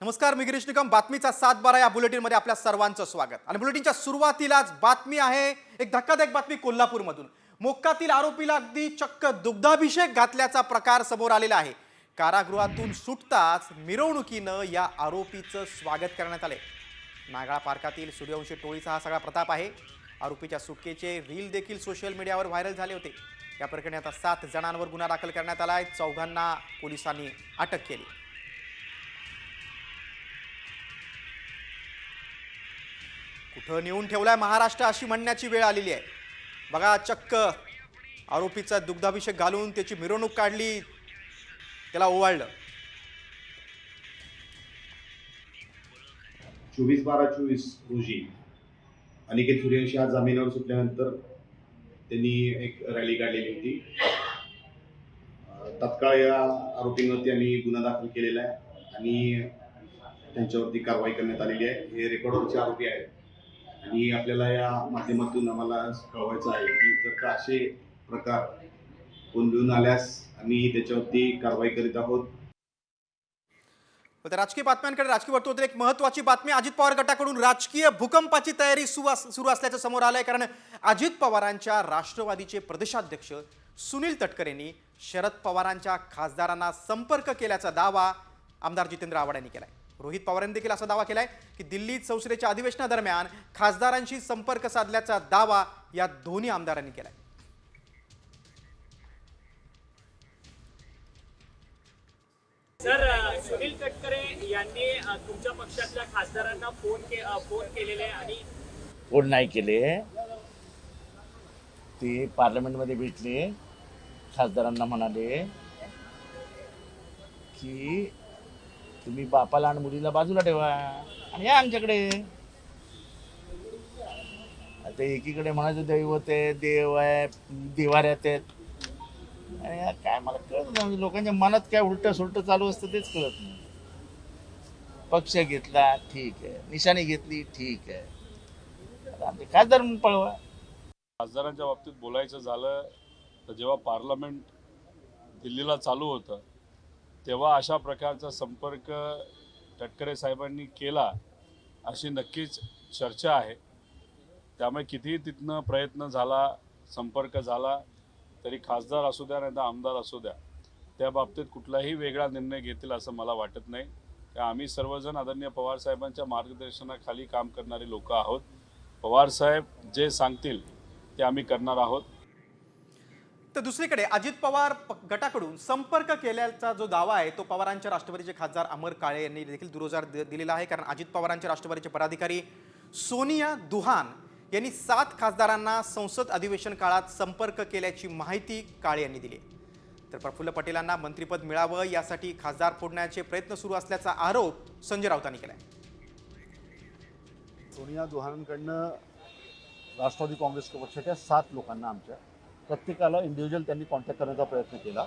नमस्कार, मी गिरीश निकम. बातमीचा 7-12 या बुलेटिनमध्ये आपल्या सर्वांचं स्वागत. आणि बुलेटिनच्या सुरुवातीलाच बातमी आहे, एक धक्कादायक बातमी कोल्हापूरमधून. मोक्कातील आरोपीला अगदी चक्क दुग्धाभिषेक घातल्याचा प्रकार समोर आलेला आहे. कारागृहातून सुटताच मिरवणुकीनं या आरोपीचं स्वागत करण्यात आले. नागाळा पार्कातील सूर्यवंशी टोळीचा हा सगळा प्रताप आहे. आरोपीच्या सुटकेचे रील देखील सोशल मीडियावर व्हायरल झाले होते. या प्रकरणी आता 7 जणांवर गुन्हा दाखल करण्यात आला आहे. 4 पोलिसांनी अटक केली. कुठं नेऊन ठेवलाय महाराष्ट्र अशी म्हणण्याची वेळ आलेली आहे. बघा, चक्क आरोपीचा दुग्धाभिषेक घालून त्याची मिरवणूक काढली, त्याला ओवाळलं. 24/12/24 रोजी अनिकेत सूर्यवंशी आज जामिनावर सुटल्यानंतर त्यांनी एक रॅली काढलेली होती. तत्काळ या आरोपींवरती आम्ही गुन्हा दाखल केलेला आहे आणि त्यांच्यावरती कारवाई करण्यात आलेली आहे. हे रेकॉर्डवरचे आरोपी आहेत आणि आपल्याला या माध्यमातून आम्हाला कळवायचं आहे की जर का असे प्रकार कोण घेऊन आल्यास आम्ही त्याच्यावरती कारवाई करीत आहोत. राजकीय बातम्यांकडे, राजकीय वर्तुळातील एक महत्त्वाची बातमी. अजित पवार गटाकडून राजकीय भूकंपाची तयारी सुरू असल्याचं समोर आलंय. कारण अजित पवारांच्या राष्ट्रवादीचे प्रदेशाध्यक्ष सुनील तटकरेंनी शरद पवारांच्या खासदारांना संपर्क केल्याचा दावा आमदार जितेंद्र आव्हाड यांनी केलाय. रोहित पवारांनी देखील असा दावा केलाय की दिल्लीत संसदेच्या अधिवेशनादरम्यान खासदारांशी संपर्क साधल्याचा दावा या दोन्ही आमदारांनी केलाय. सर, सुनील तटकरे यांनी तुमच्या पक्षातल्या खासदारांना फोन केलेले आणि फोन नाही केले. ते पार्लमेंटमध्ये भेटले, खासदारांना म्हणाले की तुम्ही बापाला आणि मुलीला बाजूला ठेवा आणि या आमच्याकडे. आता एकीकडे म्हणायचं दैवत आहे, देव आहे, देवाऱ्यात आहेत आणि काय मला कळत नाही. लोकांच्या मनात काय उलटं सुलटं चालू असतं तेच कळत नाही. पक्ष घेतला ठीक आहे, निशाणी घेतली ठीक आहे, आता आमचे खासदार म्हणून पळवा. खासदारांच्या बाबतीत बोलायचं झालं तर जेव्हा पार्लमेंट दिल्लीला चालू होतं तेव्हा अशा प्रकारचा संपर्क तटकरे साहेबांनी केला अशी नक्कीच चर्चा आहे. त्यामुळे कितीही तिथनं प्रयत्न झाला, संपर्क झाला तरी खासदार असू द्या नाही तर आमदार असू द्या, त्या बाबतीत कुठलाही वेगळा निर्णय घेतील असं मला वाटत नाही. आम्ही सर्वजण आदरणीय पवारसाहेबांच्या मार्गदर्शनाखाली काम करणारे लोक आहोत. पवारसाहेब जे सांगतील ते आम्ही करणार आहोत. तर दुसरीकडे अजित पवार गटाकडून संपर्क केल्याचा जो दावा आहे तो पवारांच्या राष्ट्रवादीचे खासदार अमर काळे यांनी देखील दुरोजार दिलेला आहे. कारण अजित पवारांच्या राष्ट्रवादीचे पदाधिकारी सोनिया दुहान यांनी 7 खासदारांना संसद अधिवेशन काळात संपर्क केल्याची माहिती काळे यांनी दिली. तर प्रफुल्ल पटेलांना मंत्रिपद मिळावं यासाठी खासदार फोडण्याचे प्रयत्न सुरू असल्याचा आरोप संजय राऊतांनी केलाय. सोनिया दुहानकडनं राष्ट्रवादी काँग्रेस पक्षाच्या 7 लोकांना, आमच्या प्रत्येकाला इंडिव्हिज्युअल त्यांनी कॉन्टॅक्ट करण्याचा प्रयत्न केला.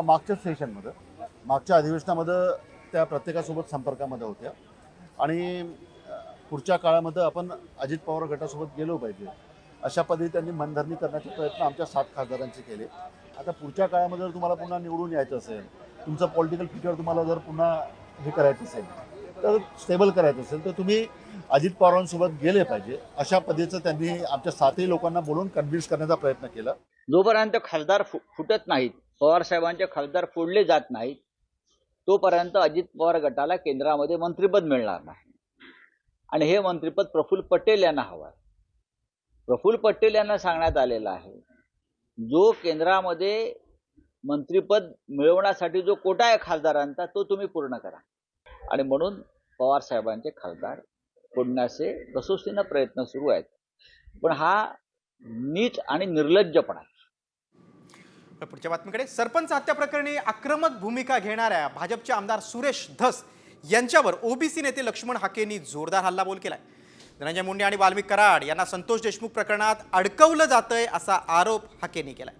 मागच्या सेशनमध्ये, मागच्या अधिवेशनामध्ये त्या प्रत्येकासोबत संपर्कामध्ये होत्या आणि पुढच्या काळामध्ये आपण अजित पवार गटासोबत गेलो पाहिजे अशा पद्धतीने त्यांनी मनधरणी करण्याचे प्रयत्न आमच्या 7 खासदारांचे केले. आता पुढच्या काळामध्ये जर तुम्हाला पुन्हा निवडून यायचं असेल, तुमचं पॉलिटिकल फ्युचर तुम्हाला जर पुन्हा हे करायचं असेल, तर स्टेबल करायचं असेल, तर तुम्ही अजित पवारांसोबत गेले पाहिजे अशा पद्धतीचं त्यांनी आमच्या 7ही लोकांना बोलून कन्व्हिन्स करण्याचा प्रयत्न केला. जोपर्यंत खासदार फुटत नाहीत, पवारसाहेबांचे खासदार फोडले जात नाहीत, तोपर्यंत अजित पवार गटाला केंद्रामध्ये मंत्रिपद मिळणार नाही. आणि हे मंत्रिपद प्रफुल्ल पटेल यांना हवं आहे. प्रफुल्ल पटेल यांना सांगण्यात आलेलं आहे, जो केंद्रामध्ये मंत्रिपद मिळवण्यासाठी जो कोटा आहे खासदारांचा तो तुम्ही पूर्ण करा. आणि म्हणून पवार साहेबांचे खासदार फोडण्याचे कसोशीनं प्रयत्न सुरू आहेत. पण हा नीच आणि निर्लज्जपणा. पुढच्या बातमीकडे, सरपंच हत्या प्रकरणी आक्रमक भूमिका घेणाऱ्या भाजपचे आमदार सुरेश धस यांच्यावर ओबीसी नेते लक्ष्मण हाकेंनी जोरदार हल्लाबोल केलाय. धनंजय मुंडे आणि वाल्मिक कराड यांना संतोष देशमुख प्रकरणात अडकवलं जातंय असा आरोप हाकेंनी केलाय.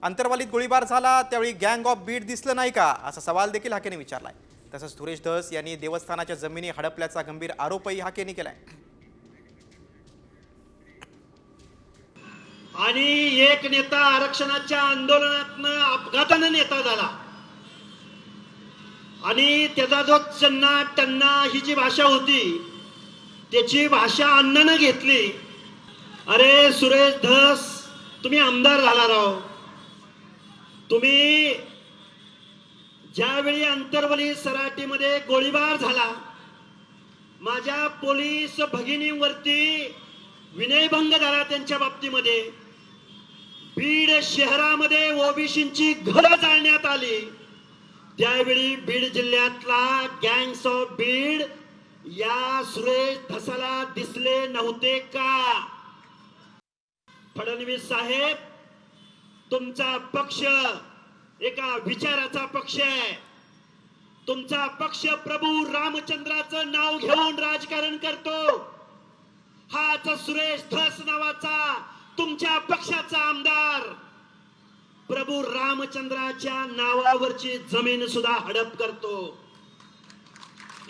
अंतरवालीत गोळीबार झाला त्यावेळी गँग ऑफ बीड दिसलं नाही का असा सवाल देखील हाकेंनी विचारलाय. तसंच सुरेश धस यांनी देवस्थानाच्या जमिनी हडपल्याचा गंभीर आरोपही हाकेंनी केलाय. आणि एक नेता आरक्षणाच्या आंदोलनातनं अपघातानं नेता झाला. आणि त्याचा जो चन्ना टन्ना ही जी भाषा होती त्याची भाषा अण्णानं घेतली. अरे सुरेश धस, तुम्ही आमदार झाला राव. तुम्ही ज्यावेळी अंतरवली सराटीमध्ये गोळीबार झाला, माझ्या पोलीस भगिनींवरती विनयभंग झाला त्यांच्या बाबतीमध्ये, बीड शहरामध्ये ओबीसींची घरं जाळण्यात आली, त्यावेळी बीड जिल्ह्यातला गँग्स ऑफ बीड या सुरेश धसाला दिसले नव्हते का? फडणवीस साहेब, तुमचा पक्ष एका विचाराचा पक्ष आहे. तुमचा पक्ष प्रभू रामचंद्राचं नाव घेऊन राजकारण करतो. हाच सुरेश धस नावाचा तुमच्या पक्षाचा आमदार प्रभू रामचंद्राच्या नावावरची जमीन सुद्धा हडप करतो.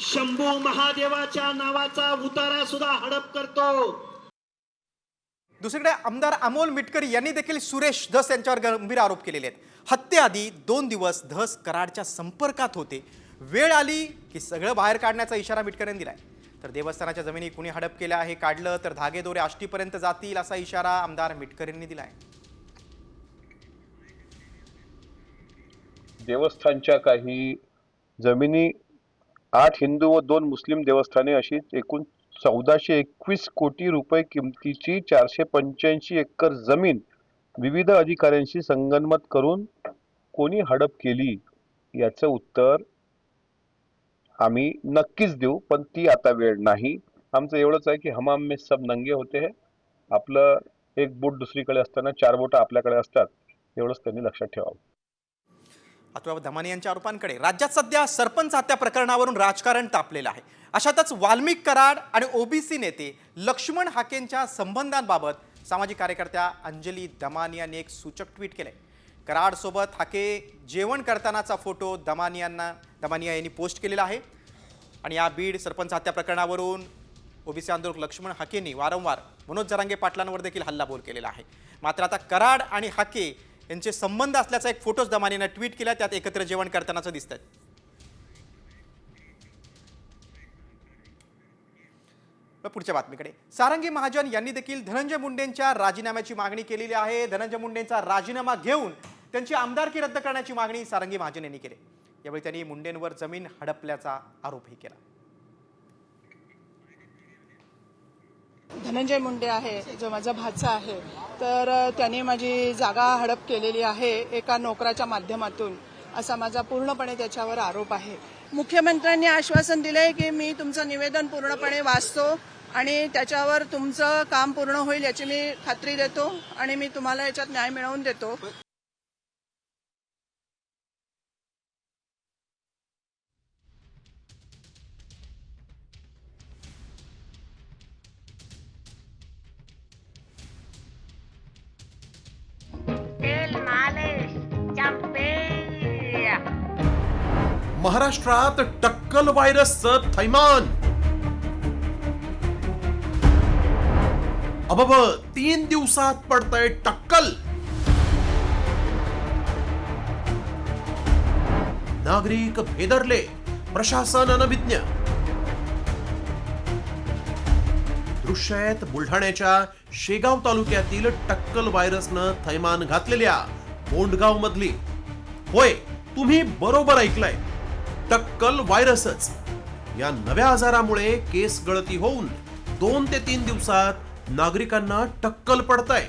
शंभू महादेवाच्या नावाचा उतारा सुद्धा हडप करतो. दुसरीकडे आमदार अमोल मिटकरी यांनी देखील सुरेश धस यांच्यावर गंभीर आरोप केलेले आहेत. हत्येआधी 2 दिवस धस कराडच्या संपर्कात होते. वेळ आली की सगळं बाहेर काढण्याचा इशारा मिटकरींनी दिलाय. तर देवस्थानाच्या जमिनी कुणी हडप केल्या आहे, काढलं तर धागेदोरे आष्टीपर्यंत जातील असा इशारा आमदार मिटकरींनी दिलाय. देवस्थानच्या काही जमिनी 8 हिंदू व 2 मुस्लिम देवस्थाने अशी एकूण 1421 कोटी रुपये किमतीची 485 एकर जमीन विविध अधिकाऱ्यांशी संगनमत करून कोणी हडप केली याचं उत्तर आम्ही नक्कीच देऊ, पण ती आता वेळ नाही. आमचं एवढंच आहे की हमाम में सब नंगे होते हैं. आपलं एक बोट दुसरीकडे असताना 4 बोटं आपल्याकडे असतात, एवढंच त्यांनी लक्षात ठेवावं. आता दमानी यांच्या आरोपांकडे. राज्यात सध्या सरपंच हत्या प्रकरणावरून राजकारण तापलेलं आहे. अशातच वाल्मिक कराड आणि ओबीसी नेते लक्ष्मण हाकेंच्या संबंधांबाबत सामाजिक कार्यकर्त्या अंजली दमानी यांनी एक सूचक ट्विट केलंय. कराड सोबत हाके जेवण करतानाचा फोटो दमानिया यांनी पोस्ट केलेला आहे. आणि या बीड सरपंच हत्या प्रकरणावरून ओबीसी आंदोलक लक्ष्मण हाकेंनी वारंवार मनोज जरांगे पाटलांवर देखील हल्लाबोल केलेला आहे. मात्र आता कराड आणि हाके यांचे संबंध असल्याचा एक फोटोच दमानीनं ट्विट केला. त्यात एकत्र जेवण करतानाचं दिसतंय. पुढच्या बातमीकडे. सारंगी महाजन यांनी देखील धनंजय मुंडेंच्या राजीनाम्याची मागणी केलेली आहे. धनंजय मुंडेंचा राजीनामा घेऊन त्यांची आमदारकी रद्द करण्याची मागणी सारंगी महाजन यांनी केली. यावेळी त्यांनी मुंडेंवर जमीन हडपल्याचा आरोपही केला. धनंजय मुंडे आहे जो माझा भाचा आहे, तर त्यांनी माझी जागा हडप केलेली आहे एका नोकराच्या माध्यमातून, असा माझा पूर्णपणे त्याच्यावर आरोप आहे. मुख्यमंत्र्यांनी आश्वासन दिलंय की मी तुमचं निवेदन पूर्णपणे वाचतो आणि त्याच्यावर तुमचं काम पूर्ण होईल याची मी खात्री देतो आणि मी तुम्हाला याच्यात न्याय मिळवून देतो. महाराष्ट्रात टक्कल व्हायरसचं थैमान. अबब 3 दिवसात पडतंय टक्कल. नागरिक भेदरले, प्रशासन अनभिज्ञ. दृश्य आहेत बुलढाण्याच्या शेगाव तालुक्यातील टक्कल व्हायरसनं थैमान घातलेल्या बोंडगाव मधली. होय, तुम्ही बरोबर ऐकलंय, टक्कल व्हायरसच. या नव्या आजारामुळे केस गळती होऊन 2 ते 3 दिवसात नागरिकांना टक्कल पडतंय.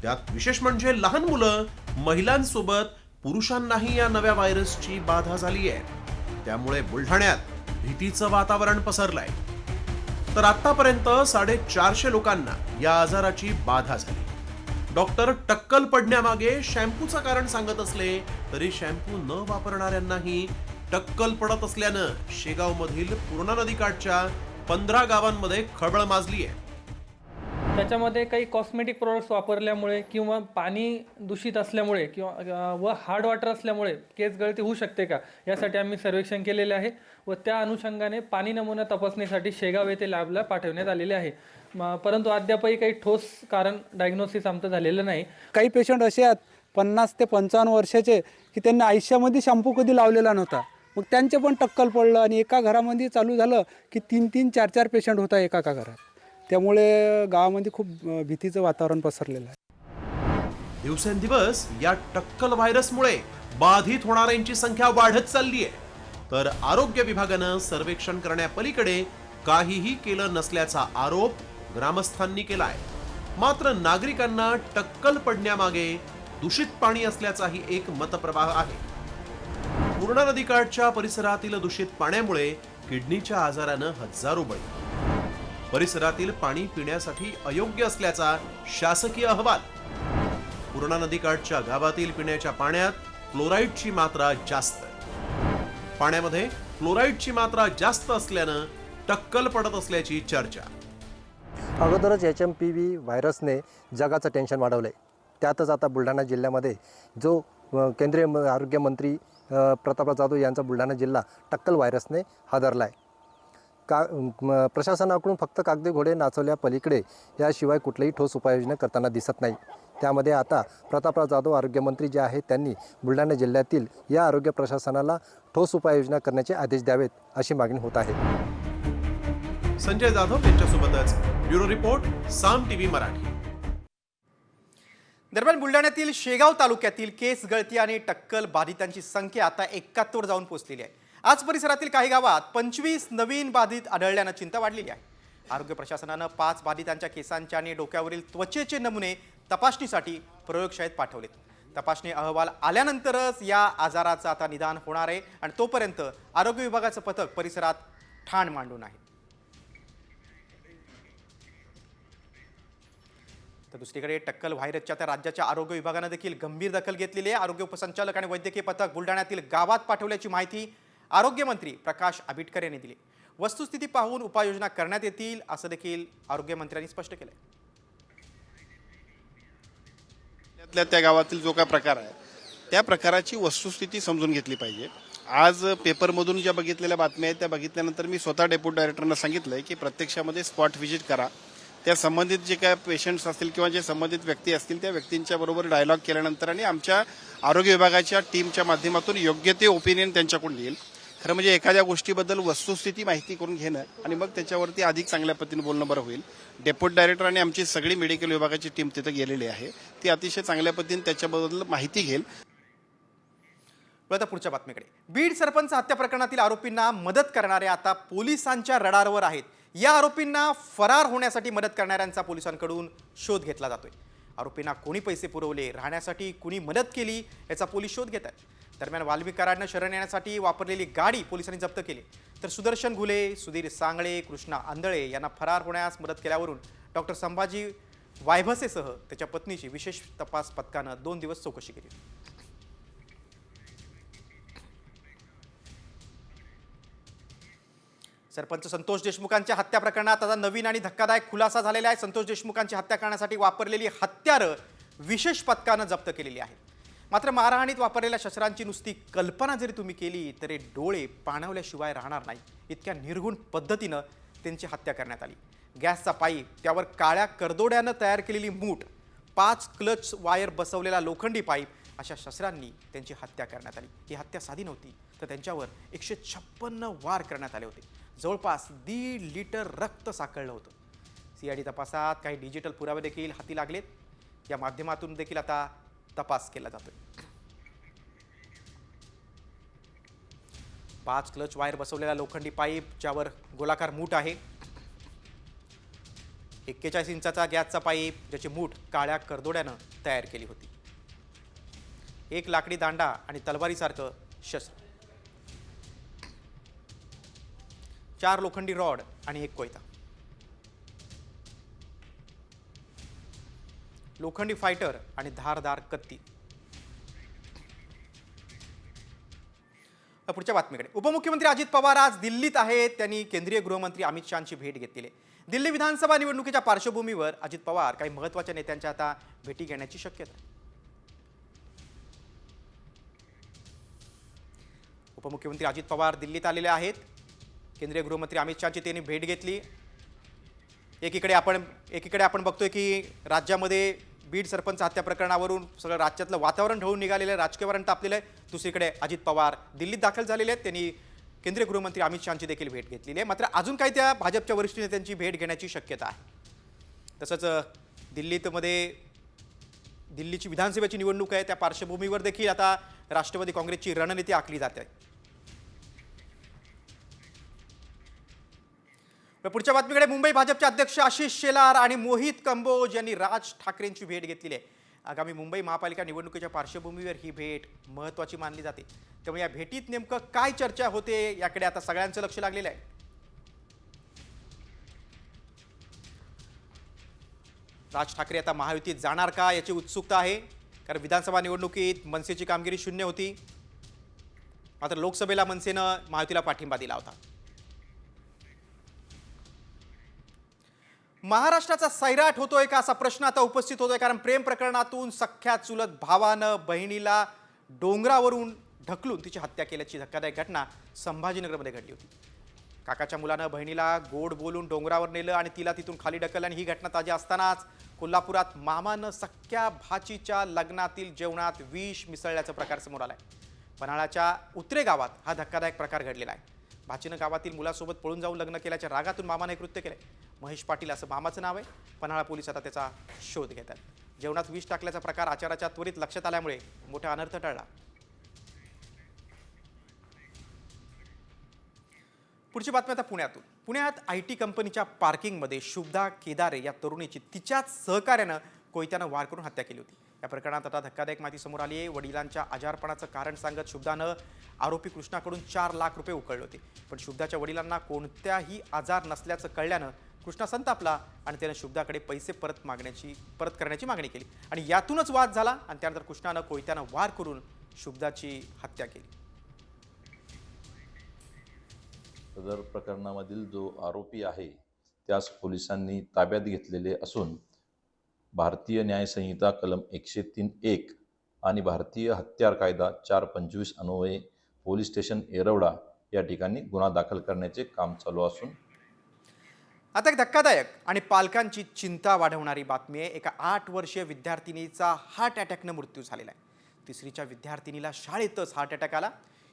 त्यात विशेष म्हणजे लहान मुलं, महिलांसोबत पुरुषांनाही या नव्या व्हायरसची बाधा झाली आहे. त्यामुळे बुलढाण्यात भीतीचं वातावरण पसरलंय. तर आतापर्यंत 450 लोकांना या आजाराची बाधा झाली. डॉक्टर टक्कल पडण्यामागे शॅम्पूचं कारण सांगत असले तरी शॅम्पू न वापरणाऱ्यांनाही टक्कल पडत असल्यानं शेगाव मधील पूर्णा नदीकाठच्या 15 गावांमध्ये खळबळ माजली आहे. त्याच्यामध्ये काही कॉस्मेटिक प्रोडक्ट्स वापरल्यामुळे किंवा पाणी दूषित असल्यामुळे किंवा व हार्ड वॉटर असल्यामुळे केस गळती होऊ शकते का, यासाठी आम्ही सर्वेक्षण केलेले आहे व त्या अनुषंगाने पाणी नमुना तपासणीसाठी शेगाव येथे लॅबला पाठवण्यात आलेले आहे. परंतु अद्यापही काही ठोस कारण डायग्नोसिस आमचं झालेलं नाही. काही पेशंट असे आहेत 50 ते 55 वर्षाचे की त्यांनी आयुष्यामध्ये शॅम्पू कधी लावलेला नव्हता, मग त्यांचे पण टक्कल पडलं आणि एका घरामध्ये चालू झालं की 3-3, 4-4 पेशंट होता एका घरात. त्यामुळे गावामध्ये खूप भीतीचं वातावरण पसरलेलं आहे. दिवसेंदिवस या टक्कल व्हायरसमुळे बाधित होणाऱ्यांची संख्या वाढत चालली आहे. तर आरोग्य विभागानं सर्वेक्षण करण्यापलीकडे काहीही केलं नसल्याचा आरोप ग्रामस्थांनी केलाय. मात्र नागरिकांना टक्कल पडण्यामागे दूषित पाणी असल्याचाही एक मतप्रवाह आहे. पूर्णा नदीकाठच्या परिसरातील दूषित पाण्यामुळे किडनीच्या आजारानं हजारो बळी. परिसरातील पाणी पिण्यासाठी अयोग्य असल्याचा शासकीय अहवाल. पूर्णा नदीकाठच्या गावातील पिण्याच्या पाण्यात फ्लोराईडची मात्रा जास्त. पाण्यामध्ये फ्लोराईडची मात्रा जास्त असल्यानं टक्कल पडत असल्याची चर्चा. अगोदरच HMPV व्हायरसने जगाचं टेन्शन वाढवलं आहे. त्यातच आता बुलढाणा जिल्ह्यामध्ये जो केंद्रीय आरोग्यमंत्री प्रतापराव जाधव यांचा बुलढाणा जिल्हा टक्कल व्हायरसने हादरला आहे. प्रशासनाकडून फक्त कागदी घोडे नाचवल्या पलीकडे याशिवाय कुठलीही ठोस उपाययोजना करताना दिसत नाही. त्यामध्ये आता प्रतापराव जाधव आरोग्यमंत्री जे आहेत त्यांनी बुलढाणा जिल्ह्यातील या आरोग्य प्रशासनाला ठोस उपाययोजना करण्याचे आदेश द्यावेत अशी मागणी होत आहे. संजय जाधव यांच्यासोबतच ब्युरो रिपोर्ट साम TV मराठी. दरम्यान बुलढाण्यातील शेगाव तालुक्यातील केस गळती आणि टक्कल बाधितांची संख्या आता 71 जाऊन पोहोचलेली आहे. आज परिसरातील काही गावात 25 नवीन बाधित आढळल्यानं चिंता वाढलेली आहे. आरोग्य प्रशासनानं 5 बाधितांच्या केसांच्या आणि डोक्यावरील त्वचेचे नमुने तपासणीसाठी प्रयोगशाळेत पाठवलेत. तपासणी अहवाल आल्यानंतरच या आजाराचं आता निदान होणार आहे आणि तोपर्यंत आरोग्य विभागाचं पथक परिसरात ठाण मांडून आहे. तर दुसरीकडे टक्कल व्हायरसच्या त्या राज्याच्या आरोग्य विभागानं देखील गंभीर दखल घेतलेली आहे. आरोग्य उपसंचालक आणि वैद्यकीय पथक बुलढाण्यातील गावात पाठवल्याची माहिती आरोग्यमंत्री प्रकाश आबिटकर यांनी दिली. वस्तुस्थिती पाहून उपाययोजना करण्यात येतील असं देखील आरोग्यमंत्र्यांनी स्पष्ट केलंय. त्या गावातील जो काय प्रकार आहे त्या प्रकाराची वस्तुस्थिती समजून घेतली पाहिजे. आज पेपरमधून ज्या बघितलेल्या बातम्या आहेत त्या बघितल्यानंतर मी स्वतः डेप्युटी डायरेक्टरना सांगितलंय की प्रत्यक्षामध्ये स्पॉट व्हिजिट करा. त्या संबंधित जे काय पेशंट्स असतील किंवा जे संबंधित व्यक्ती असतील त्या व्यक्तींच्या बरोबर डायलॉग केल्यानंतर आणि आमच्या आरोग्य विभागाच्या टीमच्या माध्यमातून योग्य ते ओपिनियन त्यांच्याकडून येईल. खरं म्हणजे एखाद्या गोष्टीबद्दल वस्तुस्थिती माहिती करून घेणं आणि मग त्याच्यावरती अधिक चांगल्या पद्धतीने बोलणं बरं होईल. डेप्युटी डायरेक्टर आणि आमची सगळी मेडिकल विभागाची टीम तिथे गेलेली आहे. ती अतिशय चांगल्या पद्धतीने त्याच्याबद्दल माहिती घेईल. आता पुढच्या बातमीकडे. बीड सरपंच हत्या प्रकरणातील आरोपींना मदत करणारे आता पोलिसांच्या रडारवर आहेत. या आरोपींना फरार होण्यासाठी मदत करणाऱ्यांचा पोलिसांकडून शोध घेतला जातोय. आरोपींना कोणी पैसे पुरवले, राहण्यासाठी कुणी मदत केली याचा पोलीस शोध घेत आहेत. दरम्यान वाल्मिक कराडनं शरण येण्यासाठी वापरलेली गाडी पोलिसांनी जप्त केली. तर सुदर्शन घुले, सुधीर सांगळे, कृष्णा आंधळे यांना फरार होण्यास मदत केल्यावरून डॉक्टर संभाजी वायभसेसह त्याच्या पत्नीची विशेष तपास पथकानं 2 दिवस चौकशी केली. सरपंच संतोष देशमुखांच्या हत्या प्रकरणात आता नवीन आणि धक्कादायक खुलासा झालेला आहे. संतोष देशमुखांची हत्या करण्यासाठी वापरलेली हत्यारं विशेष पथकानं जप्त केलेली आहेत. मात्र मारहाणीत वापरलेल्या शस्त्रांची नुसती कल्पना जरी तुम्ही केली तरी डोळे पाणावल्याशिवाय राहणार नाही. इतक्या निर्घुण पद्धतीनं त्यांची हत्या करण्यात आली. गॅसचा पाईप, त्यावर काळ्या करदोड्यानं तयार केलेली मूठ, 5 क्लच वायर बसवलेला लोखंडी पाईप अशा शस्त्रांनी त्यांची हत्या करण्यात आली. ही हत्या साधी नव्हती, तर त्यांच्यावर 156 वार करण्यात आले होते. जवळपास 1.5 लिटर रक्त साकळलं होतं. CID तपासात काही डिजिटल पुरावे देखील हाती लागलेत. या माध्यमातून देखील आता तपास केला जातोय. 5 क्लच वायर बसवलेला लोखंडी पाईप, ज्यावर गोलाकार मूठ आहे. 41 इंचाचा गॅसचा पाईप, ज्याची मूठ काळ्या करदोड्यानं तयार केली होती. एक लाकडी दांडा आणि तलवारीसारखं शस्त्र, 4 लोखंडी रॉड आणि 1 कोयता, लोखंडी फायटर आणि धारदार कत्ती. पुढच्या बातमीकडे. उपमुख्यमंत्री अजित पवार आज दिल्लीत आहेत. त्यांनी केंद्रीय गृहमंत्री अमित शहाची भेट घेतलेली आहे. दिल्ली विधानसभा निवडणुकीच्या पार्श्वभूमीवर अजित पवार काही महत्त्वाच्या नेत्यांच्या आता भेटी घेण्याची शक्यता आहे. उपमुख्यमंत्री अजित पवार दिल्लीत आलेले आहेत. केंद्रीय गृहमंत्री अमित शहाची त्यांनी भेट घेतली. एकीकडे आपण बघतोय की राज्यामध्ये बीड सरपंच हत्या प्रकरणावरून सगळं राज्यातलं वातावरण ढवळून निघालेलं आहे, राजकीय वातावरण तापलेलं आहे. दुसरीकडे अजित पवार दिल्लीत दाखल झालेले आहेत. त्यांनी केंद्रीय गृहमंत्री अमित शहाची देखील भेट घेतलेली आहे. मात्र अजून काही त्या भाजपच्या वरिष्ठ नेत्यांची भेट घेण्याची शक्यता आहे. तसंच दिल्लीची विधानसभेची निवडणूक आहे, त्या पार्श्वभूमीवर देखील आता राष्ट्रवादी काँग्रेसची रणनीती आखली जाते आहे. पुढच्या बातमीकडे मुंबई भाजपचे अध्यक्ष आशिष शेलार आणि मोहित कंबोज यांनी राज ठाकरेंची भेट घेतलेली आहे. आगामी मुंबई महापालिका निवडणुकीच्या पार्श्वभूमीवर ही भेट महत्त्वाची मानली जाते. त्यामुळे या भेटीत नेमकं काय चर्चा होते याकडे आता सगळ्यांचं लक्ष लागलेलं आहे. राज ठाकरे आता महायुतीत जाणार का याची उत्सुकता आहे, कारण विधानसभा निवडणुकीत मनसेची कामगिरी शून्य होती. मात्र लोकसभेला मनसेनं महायुतीला पाठिंबा दिला होता. महाराष्ट्राचा सैराट होतोय का असा प्रश्न आता उपस्थित होतोय, कारण प्रेम प्रकरणातून सख्ख्या चुलत भावानं बहिणीला डोंगरावरून ढकलून तिची हत्या केल्याची धक्कादायक घटना संभाजीनगरमध्ये घडली होती. काकाच्या मुलानं बहिणीला गोड बोलून डोंगरावर नेलं आणि तिला तिथून खाली ढकललं आणि ही घटना ताजी असतानाच कोल्हापुरात मामानं सख्ख्या भाचीच्या लग्नातील जेवणात विष मिसळल्याचा प्रकार समोर आलाय. पन्हाळ्याच्या उतरे गावात हा धक्कादायक प्रकार घडलेला आहे. भाचीनं गावातील मुलासोबत पळून जाऊन लग्न केल्याच्या रागातून मामाने कृत्य केलंय. महेश पाटील असं मामाचं नाव आहे. पन्हाळा पोलीस आता त्याचा शोध घेतात. जेवणात विष टाकल्याचा प्रकार आचाराच्या त्वरित लक्षात आल्यामुळे मोठा अनर्थ टळला. पुढची बातमी आता पुण्यातून. पुण्यात IT कंपनीच्या पार्किंगमध्ये शुभदा केदारे या तरुणीची तिच्याच सहकार्यानं कोयत्यानं वार करून हत्या केली होती. या प्रकरणात आता धक्कादायक माहिती समोर आली आहे. वडिलांच्या आजारपणाचं कारण सांगत शुभदानं आरोपी कृष्णाकडून 4 लाख रुपये उकळले होते. पण शुभदाच्या वडिलांना कोणत्याही आजार नसल्याचं कळल्यानं कृष्णा संतापला आणि त्यानं शुभदाकडे पैसे परत करण्याची मागणी केली आणि यातूनच वाद झाला आणि त्यानंतर कृष्णानं कोयत्यानं वार करून शुभदाची हत्या केली. सदर प्रकरणामधील जो आरोपी आहे त्यास पोलिसांनी ताब्यात घेतलेले असून भारतीय न्याय संहिता कलम 103(1) आणि भारतीय हत्यार कायदा 425 अन्वये पोलीस स्टेशन येरवडा या ठिकाणी गुन्हा दाखल करण्याचे काम चालू असून आता एक धक्कादायक आणि पालकांची चिंता वाढवणारी बातमी आहे. एका 8 वर्षीय विद्यार्थिनीचा हार्ट अटॅकनं मृत्यू झालेला आहे. 3रीच्या विद्यार्थिनीला शाळेतच हार्ट अटॅक आला.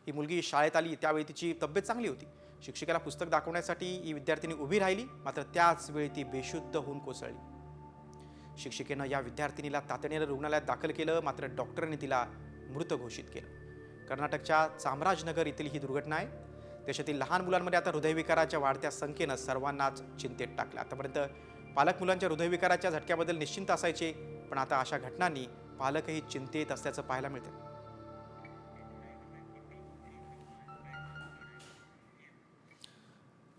ही मुलगी शाळेत आली त्यावेळी तिची तब्येत चांगली होती. शिक्षिकेला पुस्तक दाखवण्यासाठी ही विद्यार्थिनी उभी राहिली, मात्र त्याच वेळी ती बेशुद्ध होऊन कोसळली. शिक्षिकेनं या विद्यार्थिनीला तातडीनं रुग्णालयात दाखल केलं, मात्र डॉक्टरांनी तिला मृत घोषित केलं. कर्नाटकच्या चामराजनगर येथील ही दुर्घटना आहे. देशातील लहान मुलांमध्ये आता हृदयविकाराच्या वाढत्या संख्येनं सर्वांनाच चिंतेत टाकलं. आतापर्यंत पालक मुलांच्या हृदयविकाराच्या झटक्याबद्दल निश्चिंत असायचे, पण आता अशा घटनांनी पालकही चिंतेत असल्याचं पाहायला मिळतं.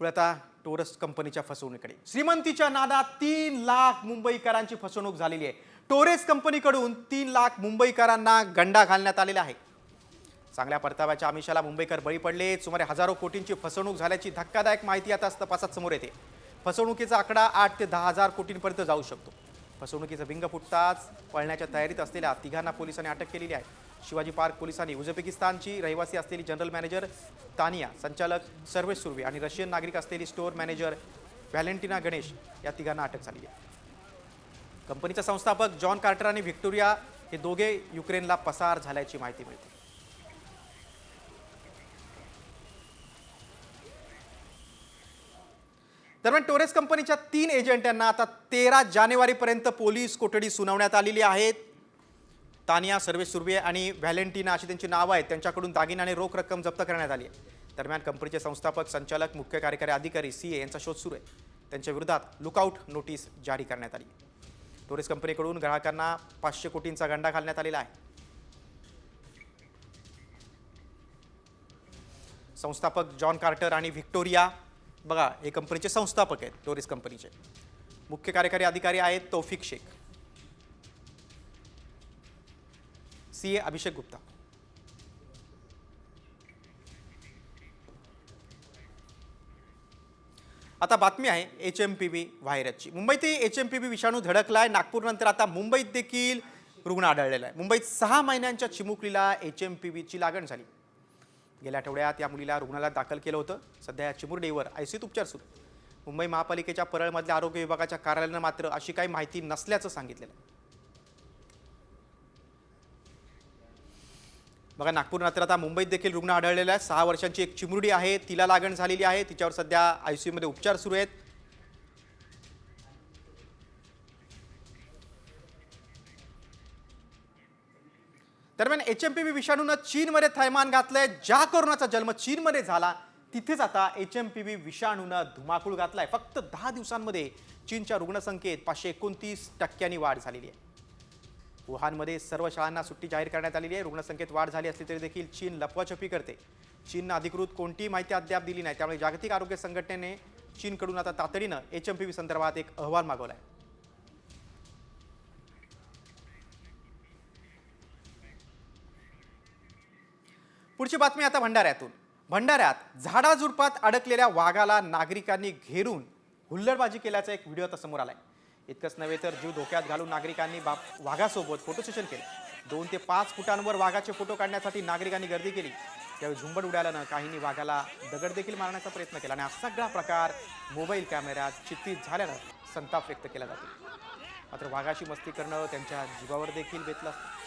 आता टोरस कंपनीच्या फसवणुकीकडे. श्रीमंतीच्या नादात 3 लाख मुंबईकरांची फसवणूक झालेली आहे. टोरेस कंपनीकडून 3 लाख मुंबईकरांना गंडा घालण्यात आलेला आहे. चांगल्या परताव्याच्या आमिषाला मुंबईकर बळी पडले. सुमारे हजारो कोटींची फसवणूक झाल्याची धक्कादायक माहिती आता तपासात समोर येते. फसवणुकीचा आकडा 8 ते 10 हजार कोटींपर्यंत जाऊ शकतो. फसवणुकीचं बिंग फुटताच पळण्याच्या तयारीत असलेल्या 3घांना पोलिसांनी अटक केलेली आहे. शिवाजी पार्क पोलिसांनी उझबेकिस्तानची रहिवासी असलेली जनरल मॅनेजर तानिया, संचालक सर्वेश सुर्वे आणि रशियन नागरिक असलेली स्टोअर मॅनेजर व्हॅलेंटिना गणेश या 3घांना अटक झाली आहे. कंपनीचा संस्थापक जॉन कार्टर आणि व्हिक्टोरिया हे दोघे युक्रेनला पसार झाल्याची माहिती मिळते. दरम्यान टोरेस कंपनीच्या 3 एजंटांना आता 13 जानेवारीपर्यंत पोलीस कोठडी सुनावण्यात आलेली आहेत. तानिया, सर्वेश सुर्वे आणि व्हॅलेंटिना अशी त्यांची नावं आहेत. त्यांच्याकडून दागिने आणि रोख रक्कम जप्त करण्यात आली आहे. दरम्यान कंपनीचे संस्थापक, संचालक, मुख्य कार्यकारी अधिकारी CA यांचा शोध सुरू आहे. त्यांच्या विरोधात लुकआउट नोटीस जारी करण्यात आली. टोरेस कंपनीकडून ग्राहकांना 500 कोटींचा गंडा घालण्यात आलेला आहे. संस्थापक जॉन कार्टर आणि व्हिक्टोरिया, बघा हे कंपनीचे संस्थापक आहेत. टोरेस कंपनीचे मुख्य कार्यकारी अधिकारी आहेत तौफिक शेख, CA अभिषेक गुप्ता. आता बातमी आहे HMPV व्हायरसची. मुंबईत HMPV विषाणू धडकलाय. नागपूरनंतर आता मुंबईत देखील रुग्ण आढळलेला आहे. मुंबईत 6 महिन्यांच्या चिमुकलीला HMPVची लागण झाली. गेल्या आठवड्यात या मुलीला रुग्णालयात दाखल केलं होतं. सध्या या चिमुरडीवर ICUत उपचार सुरू. मुंबई महापालिकेच्या परळमधल्या आरोग्य विभागाच्या कार्यालयानं मात्र अशी काही माहिती नसल्याचं सांगितलेलं आहे. बघा नागपूर आता मुंबईत देखील रुग्ण आढळलेला आहे. 6 वर्षांची एक चिमुरडी आहे, तिला लागण झालेली आहे. तिच्यावर सध्या ICU मध्ये उपचार सुरू आहेत. दरम्यान HMPV विषाणूनं चीनमध्ये थैमान घातलंय. ज्या कोरोनाचा जन्म चीनमध्ये झाला तिथेच आता HMPV विषाणूनं धुमाकूळ घातलाय. फक्त 10 दिवसांमध्ये चीनच्या रुग्णसंख्येत 529% वाढ झालेली आहे. वुहानमध्ये सर्व शाळांना सुट्टी जाहीर करण्यात आलेली आहे. रुग्णसंख्येत वाढ झाली असली तरी देखील चीन लपवाछपी करते. चीननं अधिकृत कोणतीही माहिती अद्याप दिली नाही. त्यामुळे जागतिक आरोग्य संघटनेने चीनकडून आता तातडीनं HMPV संदर्भात एक अहवाल मागवलाय. पुढची बातमी आता भंडाऱ्यातून. भंडाऱ्यात झाडाझुडपात अडकलेल्या वाघाला नागरिकांनी घेरून हुल्लडबाजी केल्याचा एक व्हिडिओ आता समोर आलाय. इतकंच नव्हे तर जीव धोक्यात घालून नागरिकांनी वाघासोबत फोटो सेशन केले. 2 ते 5 फुटांवर वाघाचे फोटो काढण्यासाठी नागरिकांनी गर्दी केली. त्यावेळी झुंबड उडाल्यानं काहींनी वाघाला दगड देखील मारण्याचा प्रयत्न केला आणि हा सगळा प्रकार मोबाईल कॅमेऱ्यात चित्रित झाल्यानं संताप व्यक्त केला जातो. मात्र वाघाशी मस्ती करणं त्यांच्या जीवावर देखील बेतलं असतं.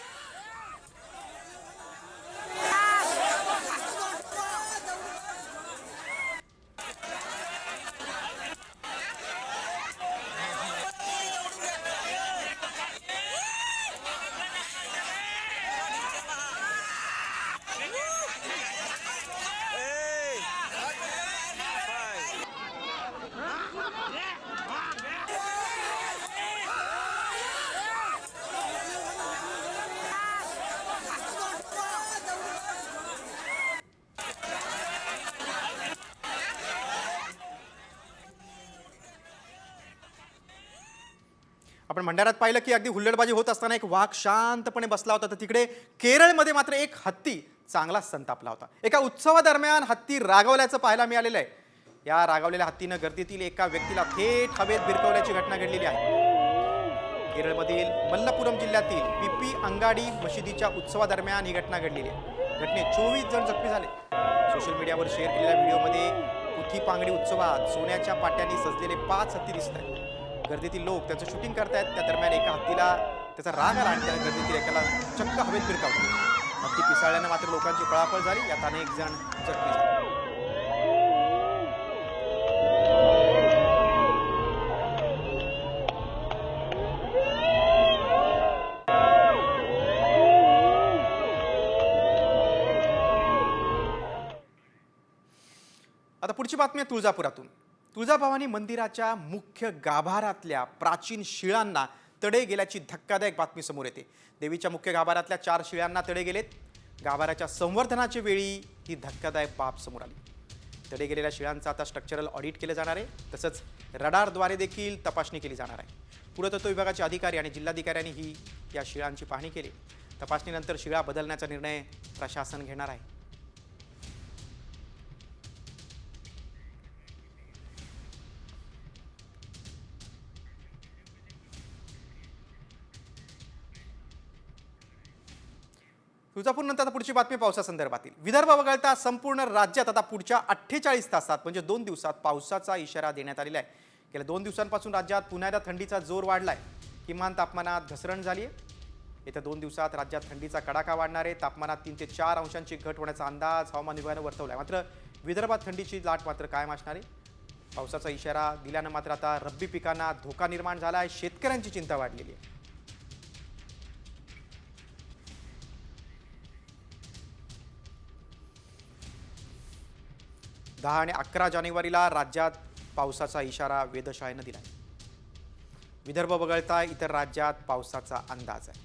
आपण भंडाऱ्यात पाहिलं की अगदी हुल्लडबाजी होत असताना एक वाघ शांतपणे बसला होता. तर तिकडे केरळमध्ये मात्र एक हत्ती चांगला संतापला होता. एका उत्सवादरम्यान हत्ती रागावल्याचं पाहायला मिळालेलं आहे. या रागावलेल्या हत्तीनं गर्दीतील एका व्यक्तीला थेट हवेत भिरकवल्याची घटना घडलेली आहे. केरळमधील मल्लपुरम जिल्ह्यातील पिपी अंगाडी मशिदीच्या उत्सवादरम्यान ही घटना घडलेली आहे. घटनेत 24 जण जखमी झाले. सोशल मीडियावर शेअर केलेल्या व्हिडिओमध्ये पुथी पांगडी उत्सवात सोन्याच्या पाट्यांनी सजलेले 5 हत्ती दिसत आहेत. गर्दीतील लोक त्याचं शूटिंग करतायत. त्या दरम्यान एका हत्तीला त्याचा राग आला आणि त्याने गर्दीतील एकाला चक्क हवेत भिरकावलं. हत्ती पिसाळल्यानं मात्र लोकांची पळापळ झाली. यात अनेक जण जखमी झाले. आता पुढची बातमी आहे तुळजापुरातून. तुळजाभवानी मंदिराच्या मुख्य गाभारातल्या प्राचीन शिळांना तडे गेल्याची धक्कादायक बातमी समोर येते. देवीच्या मुख्य गाभारातल्या 4 शिळांना तडे गेलेत. गाभाराच्या संवर्धनाच्या वेळी ही धक्कादायक बाब समोर आली. तडे गेलेल्या शिळांचं आता स्ट्रक्चरल ऑडिट केलं जाणार आहे. तसंच रडारद्वारे देखील तपासणी केली जाणार आहे. पुरातत्व विभागाचे अधिकारी आणि जिल्हाधिकाऱ्यांनी ही या शिळांची पाहणी केली. तपासणीनंतर शिळा बदलण्याचा निर्णय प्रशासन घेणार आहे. तुळजापूरनंतर आता पुढची बातमी पावसासंदर्भातील. विदर्भ वगळता संपूर्ण राज्यात आता पुढच्या 48 तासात म्हणजे 2 दिवसात पावसाचा इशारा देण्यात आलेला आहे. गेल्या 2 दिवसांपासून राज्यात पुन्हा एकदा थंडीचा जोर वाढलाय. किमान तापमानात घसरण झाली आहे. येत्या 2 दिवसात राज्यात थंडीचा कडाका वाढणार आहे. तापमानात 3 ते 4 अंशांची घट होण्याचा अंदाज हवामान विभागानं वर्तवला आहे. मात्र विदर्भात थंडीची लाट मात्र कायम असणार आहे. पावसाचा इशारा दिल्यानं मात्र आता रब्बी पिकांना धोका निर्माण झाला आहे. शेतकऱ्यांची चिंता वाढलेली आहे. 10 आणि 11 जानेवारीला राज्यात पावसाचा इशारा वेधशाळेनं दिला आहे. विदर्भ वगळता इतर राज्यात पावसाचा अंदाज आहे.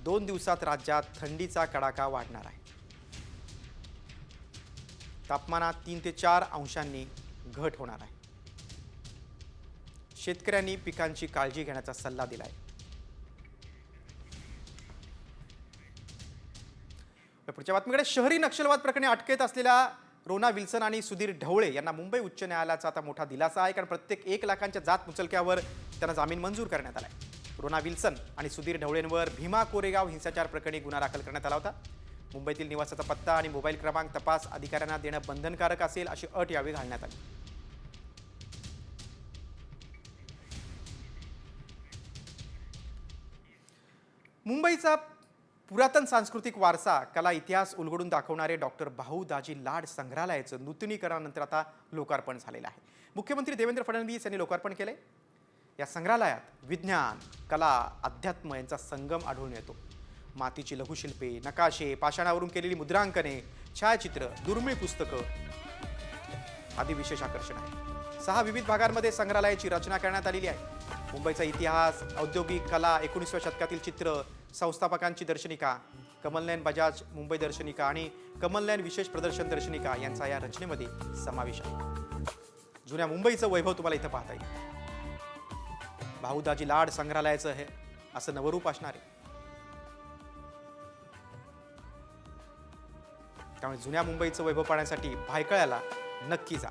2 दिवसात राज्यात थंडीचा कडाका वाढणार आहे. तापमानात 3 ते 4 अंशांनी घट होणार आहे. शेतकऱ्यांनी पिकांची काळजी घेण्याचा सल्ला दिला आहे. पुढच्या बातमीकडे. शहरी नक्षलवाद प्रकरणी अटकेत असलेल्या रोना विल्सन आणि सुधीर ढवळे यांना मुंबई उच्च न्यायालयाचा आता मोठा दिलासा आहे. कारण प्रत्येक 1 लाखांच्या जात मुचलक्यावर त्यांना जामीन मंजूर करण्यात आला आहे. रोना विल्सन आणि सुधीर ढवळेंवर भीमा कोरेगाव हिंसाचार प्रकरणी गुन्हा दाखल करण्यात आला होता. मुंबईतील निवासाचा पत्ता आणि मोबाईल क्रमांक तपास अधिकाऱ्यांना देणं बंधनकारक असेल अशी अट यावेळी घालण्यात आली. मुंबईचा पुरातन सांस्कृतिक वारसा, कला, इतिहास उलगडून दाखवणारे डॉक्टर भाऊ दाजी लाड संग्रहालयाचं नूतनीकरणानंतर आता लोकार्पण झालेलं आहे. मुख्यमंत्री देवेंद्र फडणवीस यांनी लोकार्पण केले. या संग्रहालयात विज्ञान, कला, अध्यात्म यांचा संगम आढळून येतो. मातीची लघुशिल्पे, नकाशे, पाषाणावरून केलेली मुद्रांकने, छायाचित्र, दुर्मिळ पुस्तकं आदी विशेष आकर्षण आहे. 6 विविध भागांमध्ये संग्रहालयाची रचना करण्यात आलेली आहे. मुंबईचा इतिहास, औद्योगिक, कला, 19व्या शतकातील चित्र, संस्थापकांची दर्शनिका, कमलनयन बजाज मुंबई दर्शनिका आणि कमलनयन विशेष प्रदर्शन दर्शनिका यांचा या रचनेमध्ये समावेश आहे. जुन्या मुंबईचं वैभव तुम्हाला इथं पाहता येईल. भाऊ दाजी लाड संग्रहालयाचं हे असं नवरूप असणार आहे. त्यामुळे जुन्या मुंबईचं वैभव पाहण्यासाठी भायखळ्याला नक्की जा.